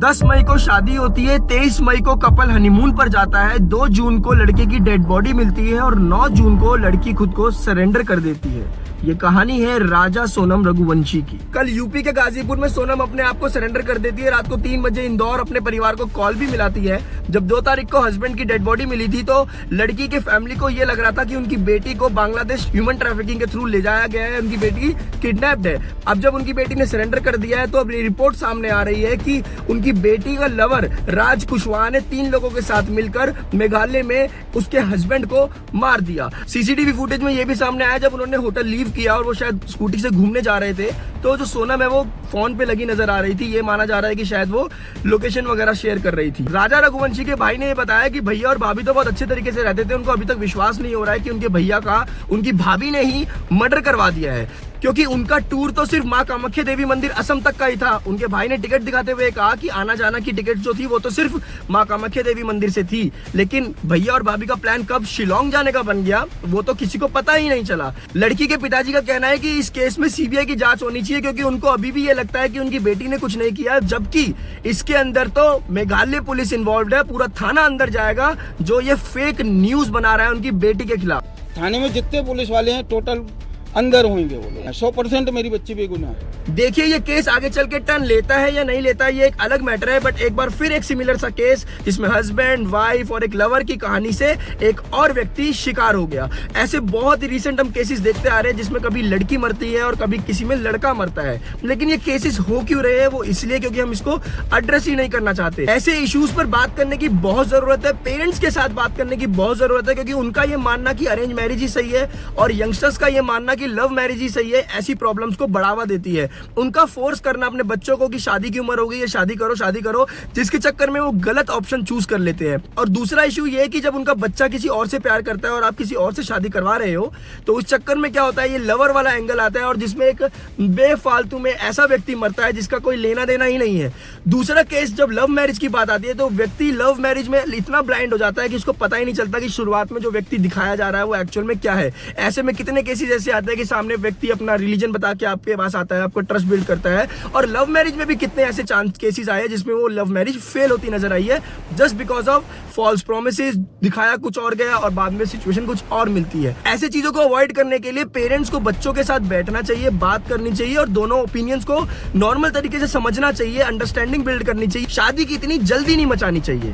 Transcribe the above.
10 मई को शादी होती है, 23 मई को कपल हनीमून पर जाता है, 2 जून को लड़के की डेड बॉडी मिलती है और 9 जून को लड़की खुद को सरेंडर कर देती है। ये कहानी है राजा सोनम रघुवंशी की। कल यूपी के गाजीपुर में सोनम अपने आप को सरेंडर कर देती है। रात को 3 बजे इंदौर अपने परिवार को कॉल भी मिलाती है। जब 2 तारीख को हस्बैंड की डेड बॉडी मिली थी तो लड़की के फैमिली को ये लग रहा था कि उनकी बेटी को बांग्लादेश ह्यूमन ट्रैफिकिंग के थ्रू ले जाया गया है, उनकी बेटी किडनैप्ड है। अब जब उनकी बेटी ने सरेंडर कर दिया है तो अब रिपोर्ट सामने आ रही है कि उनकी बेटी का लवर राज कुशवाहा ने 3 लोगों के साथ मिलकर मेघालय में उसके हस्बैंड को मार दिया। सीसीटीवी फुटेज में ये भी सामने आया जब उन्होंने होटल लीव किया और वो शायद स्कूटी से घूमने जा रहे थे तो जो सोनम है वो फोन पे लगी नजर आ रही थी। ये माना जा रहा है कि शायद वो लोकेशन वगैरह शेयर कर रही थी। राजा रघुवंशी के भाई ने ये बताया कि भैया और भाभी तो बहुत अच्छे तरीके से रहते थे, उनको अभी तक विश्वास नहीं हो रहा है कि उनके भैया का उनकी भाभी ने ही मर्डर करवा दिया है, क्योंकि उनका टूर तो सिर्फ मां कामाख्या देवी मंदिर असम तक का ही था। उनके भाई ने टिकट दिखाते हुए कहा कि आना जाना की टिकट जो थी वो तो सिर्फ मां कामाख्या देवी मंदिर से थी, लेकिन भैया और भाभी का प्लान कब शिलोंग जाने का बन गया वो तो किसी को पता ही नहीं चला। लड़की के पिताजी का कहना है कि इस केस में सीबीआई की जांच होनी चाहिए, क्योंकि उनको अभी भी ये लगता है कि उनकी बेटी ने कुछ नहीं किया, जबकि इसके अंदर तो मेघालय पुलिस इन्वॉल्व है। पूरा थाना अंदर जाएगा जो ये फेक न्यूज बना रहा है उनकी बेटी के खिलाफ। थाने में जितने पुलिस वाले हैं टोटल अंदर होंगे वो लोग। 100% मेरी बच्ची बेगुनाह है। देखिए ये केस आगे चल के टर्न लेता है या नहीं लेता है ये एक अलग मैटर है, बट एक बार फिर एक सिमिलर सा केस जिसमें हस्बैंड वाइफ और एक लवर की कहानी से एक और व्यक्ति शिकार हो गया। ऐसे बहुत ही रिसेंट हम केसेस देखते आ रहे हैं जिसमें कभी लड़की मरती है और कभी किसी में लड़का मरता है, लेकिन ये केसेस हो क्यों रहे हैं वो इसलिए क्योंकि हम इसको एड्रेस ही नहीं करना चाहते। ऐसे इश्यूज पर बात करने की बहुत जरूरत है, पेरेंट्स के साथ बात करने की बहुत जरूरत है, क्योंकि उनका ये मानना कि अरेंज मैरिज ही सही है और यंगस्टर्स का ये मानना कि लव मैरिज ही सही है ऐसी प्रॉब्लम्स को बढ़ावा देती है। उनका फोर्स करना अपने बच्चों को कि शादी की उम्र हो गई है, शादी करो, जिसके चक्कर में वो गलत ऑप्शन चूज कर लेते हैं। और दूसरा इशू ये है कि जब उनका बच्चा किसी और से प्यार करता है और आप किसी और से शादी करवा रहे हो तो उस चक्कर में क्या होता है, ये लवर वाला एंगल आता है और जिसमें एक बेफालतू में ऐसा व्यक्ति मरता है जिसका कोई लेना देना ही नहीं है। दूसरा केस जब लव मैरिज की बात आती है तो व्यक्ति लव मैरिज में इतना ब्लाइंड हो जाता है कि उसको पता ही नहीं चलता कि शुरुआत में जो व्यक्ति दिखाया जा रहा है वो एक्चुअल में क्या है। ऐसे में कितने केसेस ऐसे आते हैं कि सामने व्यक्ति अपना रिलीजन बता के आपके पास आता है, आपको ट्रस्ट बिल्ड करता है, और लव मैरिज में भी कितने ऐसे चांस केसेस आए हैं जिसमें वो लव मैरिज फेल होती नजर आई है just because of false promises. दिखाया कुछ और गया और बाद में सिचुएशन कुछ और मिलती है। ऐसे चीजों को अवॉइड करने के लिए पेरेंट्स को बच्चों के साथ बैठना चाहिए, बात करनी चाहिए और दोनों ओपिनियंस को नॉर्मल तरीके से समझना चाहिए, अंडरस्टैंडिंग बिल्ड करनी चाहिए। शादी की इतनी जल्दी नहीं मचानी चाहिए।